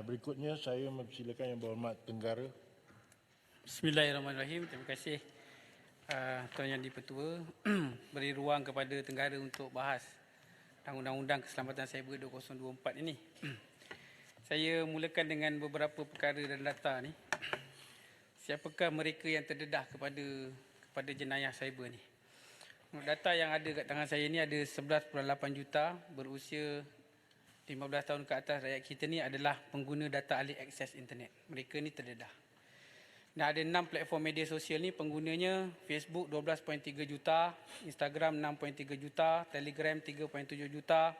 Berikutnya saya mempersilakan Yang Berhormat Tenggara. Bismillahirrahmanirrahim. Terima kasih Tuan Yang di-Pertua beri ruang kepada Tenggara untuk bahas Undang-Undang Keselamatan Cyber 2024 ini. Saya mulakan dengan beberapa perkara dan data ni. Siapakah mereka yang terdedah kepada jenayah cyber ni? Data yang ada kat tangan saya ni ada 11.8 juta berusia 15 tahun ke atas rakyat kita ni adalah pengguna data alih akses internet. Mereka ni terdedah. Dan ada 6 platform media sosial ni penggunanya Facebook 12.3 juta, Instagram 6.3 juta, Telegram 3.7 juta,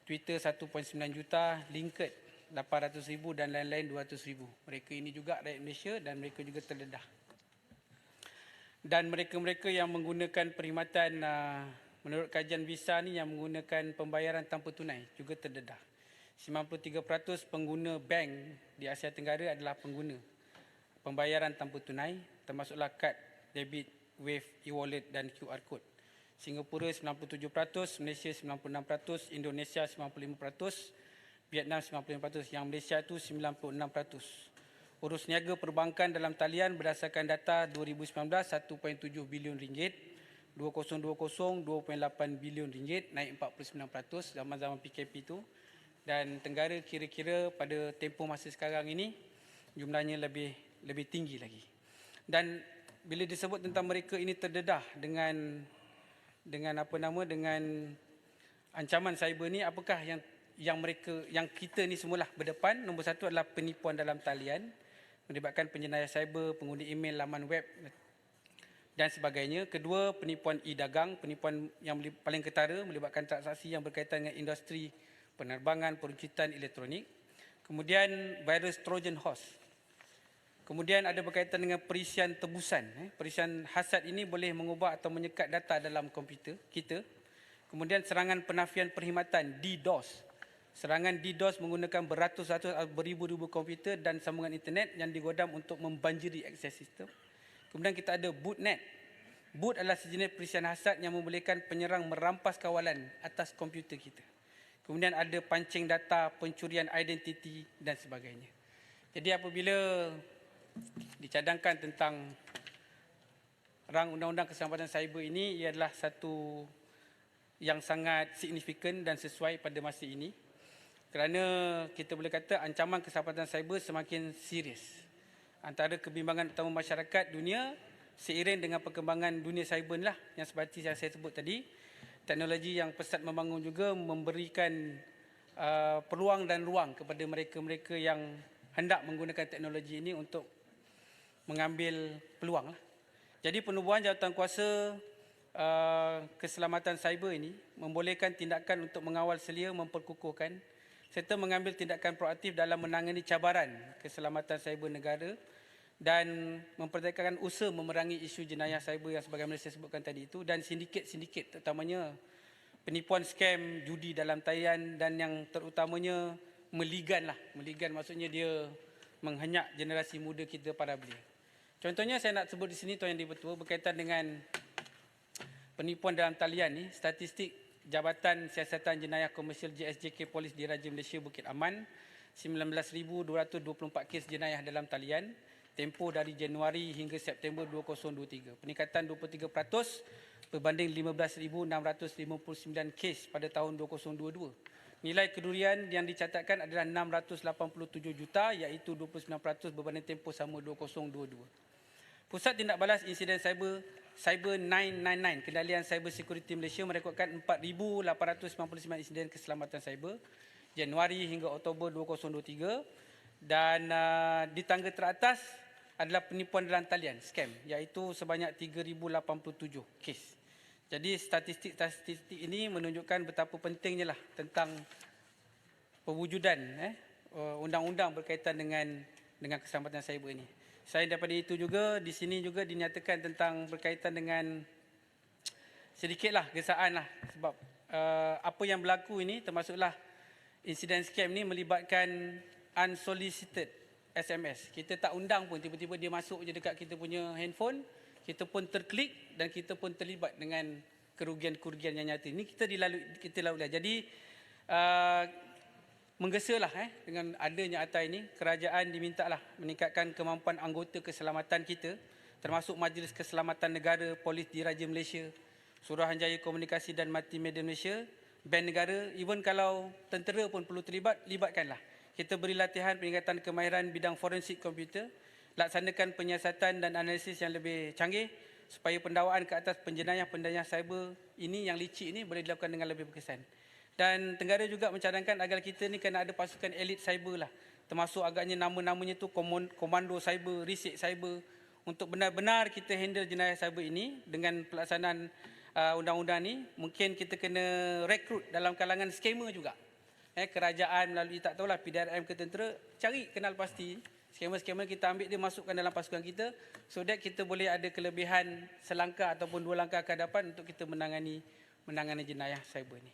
Twitter 1.9 juta, LinkedIn 800,000 dan lain-lain 200,000. Mereka ini juga rakyat Malaysia dan mereka juga terdedah. Dan mereka-mereka yang menggunakan perkhidmatan menurut kajian Visa ni yang menggunakan pembayaran tanpa tunai juga terdedah. 93% pengguna bank di Asia Tenggara adalah pengguna pembayaran tanpa tunai, termasuklah kad, debit, Wave, e-wallet dan QR code. Singapura 97%, Malaysia 96%, Indonesia 95%, Vietnam 95%, yang Malaysia itu 96%. Urus niaga perbankan dalam talian berdasarkan data 2019 1.7 bilion ringgit, 2020 2.8 bilion ringgit, naik 49% zaman-zaman PKP itu. Dan Tenggara kira-kira pada tempoh masa sekarang ini jumlahnya lebih tinggi lagi. Dan bila disebut tentang mereka ini terdedah dengan ancaman cyber ni, apakah yang kita ni semualah berdepan? Nombor satu adalah penipuan dalam talian melibatkan penjenayah cyber, pengundi email, laman web dan sebagainya. Kedua, penipuan e-dagang, penipuan yang paling ketara melibatkan transaksi yang berkaitan dengan industri penerbangan, peruncitan elektronik. Kemudian virus Trojan horse. Kemudian ada berkaitan dengan perisian tebusan. Perisian hasad ini boleh mengubah atau menyekat data dalam komputer kita. Kemudian serangan penafian perkhidmatan, DDoS. Serangan DDoS menggunakan beratus-ratus atau beribu-ribu komputer dan sambungan internet yang digodam untuk membanjiri akses sistem. Kemudian kita ada botnet. Bot adalah sejenis perisian hasad yang membolehkan penyerang merampas kawalan atas komputer kita. Kemudian ada pancing data, pencurian identiti dan sebagainya. Jadi apabila dicadangkan tentang rang Undang-Undang Keselamatan Cyber ini, ia adalah satu yang sangat signifikan dan sesuai pada masa ini. Kerana kita boleh kata ancaman keselamatan cyber semakin serius. Antara kebimbangan utama masyarakat dunia seiring dengan perkembangan dunia cyber lah yang seperti yang saya sebut tadi, teknologi yang pesat membangun juga memberikan peluang dan ruang kepada mereka-mereka yang hendak menggunakan teknologi ini untuk mengambil peluang lah. Jadi penubuhan jawatankuasa keselamatan cyber ini membolehkan tindakan untuk mengawal selia, memperkukuhkan serta mengambil tindakan proaktif dalam menangani cabaran keselamatan cyber negara dan mempertahankan usaha memerangi isu jenayah cyber yang sebagaimana saya sebutkan tadi itu, dan sindiket-sindiket terutamanya penipuan scam judi dalam talian dan yang terutamanya meligan lah. Meligan maksudnya dia menghenyak generasi muda kita para belia. Contohnya saya nak sebut di sini Tuan Yang di-Pertua berkaitan dengan penipuan dalam talian ni. Statistik Jabatan Siasatan Jenayah Komersial JSJK Polis Diraja Malaysia Bukit Aman, 19,224 kes jenayah dalam talian tempoh dari Januari hingga September 2023. Peningkatan 23% berbanding 15,659 kes pada tahun 2022. Nilai kedurian yang dicatatkan adalah 687 juta iaitu 29% berbanding tempoh sama 2022. Pusat Tindak Balas Insiden Cyber 999 Kendalian Cyber Security Malaysia merekodkan 4,899 insiden keselamatan cyber Januari hingga Oktober 2023, dan di tangga teratas adalah penipuan dalam talian, scam, iaitu sebanyak 3,087 kes. Jadi statistik-statistik ini menunjukkan betapa pentingnya lah tentang pewujudan undang-undang berkaitan dengan keselamatan cyber ini. Selain daripada itu juga, di sini juga dinyatakan tentang berkaitan dengan sedikitlah gesaan lah, sebab apa yang berlaku ini termasuklah insiden scam ni melibatkan unsolicited SMS. Kita tak undang pun, tiba-tiba dia masuk je dekat kita punya handphone, kita pun terklik dan kita pun terlibat dengan kerugian-kerugian yang nyata. Ini kita lalui. Jadi menggesalah dengan adanya ATA ini, kerajaan dimintalah meningkatkan kemampuan anggota keselamatan kita, termasuk Majlis Keselamatan Negara, Polis Diraja Malaysia, Suruhanjaya Komunikasi dan Multimedia Malaysia, Bank Negara, even kalau tentera pun perlu terlibat, libatkanlah. Kita beri latihan peningkatan kemahiran bidang forensik komputer, laksanakan penyiasatan dan analisis yang lebih canggih supaya pendakwaan ke atas penjenayah cyber ini yang licik ini boleh dilakukan dengan lebih berkesan. Dan Tenggara juga mencadangkan agar kita ni kena ada pasukan elit cyber lah. Termasuk agaknya nama-namanya tu komando cyber, risik cyber, untuk benar-benar kita handle jenayah cyber ini dengan pelaksanaan undang-undang ni. Mungkin kita kena rekrut dalam kalangan skamer juga. Kerajaan melalui tak tahulah PDRM ke tentera, cari kenal pasti. Skamer-skamer kita ambil dia masukkan dalam pasukan kita, so that kita boleh ada kelebihan selangkah ataupun 2 langkah ke hadapan untuk kita menangani jenayah cyber ni.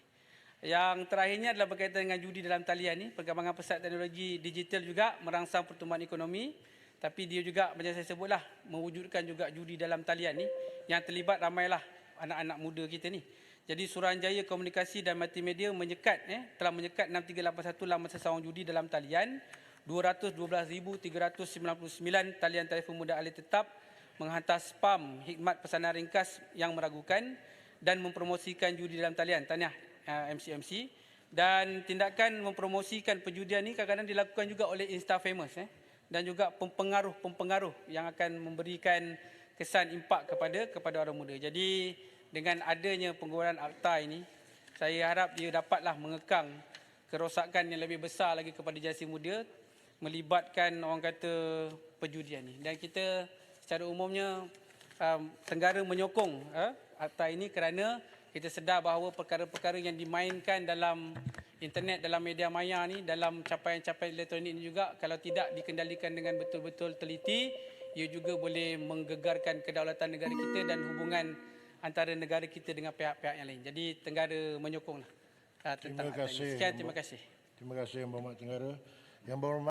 Yang terakhirnya adalah berkaitan dengan judi dalam talian ni. Perkembangan pesat teknologi digital juga merangsang pertumbuhan ekonomi, tapi dia juga macam saya sebutlah mewujudkan juga judi dalam talian ni yang terlibat ramailah anak-anak muda kita ni. Jadi Suruhanjaya Komunikasi dan Multimedia telah menyekat 6381 laman sesawan judi dalam talian, 212,399 talian telefon muda alih tetap, menghantar spam hikmat pesanan ringkas yang meragukan dan mempromosikan judi dalam talian. Tahniah MC, dan tindakan mempromosikan perjudian ini kadang-kadang dilakukan juga oleh Insta famous dan juga pempengaruh yang akan memberikan kesan impak kepada orang muda. Jadi dengan adanya penggunaan akta ini, saya harap dia dapatlah mengekang kerosakan yang lebih besar lagi kepada generasi muda, melibatkan orang kata perjudian ini. Dan kita secara umumnya Tenggara menyokong akta ini kerana kita sedar bahawa perkara-perkara yang dimainkan dalam internet, dalam media maya ni, dalam capaian-capaian elektronik ini juga, kalau tidak dikendalikan dengan betul-betul teliti, ia juga boleh menggegarkan kedaulatan negara kita dan hubungan antara negara kita dengan pihak-pihak yang lain. Jadi Tenggara menyokonglah tentang Terima kasih. Sekian, terima kasih. Terima kasih Yang Berhormat Tenggara. Yang Berhormat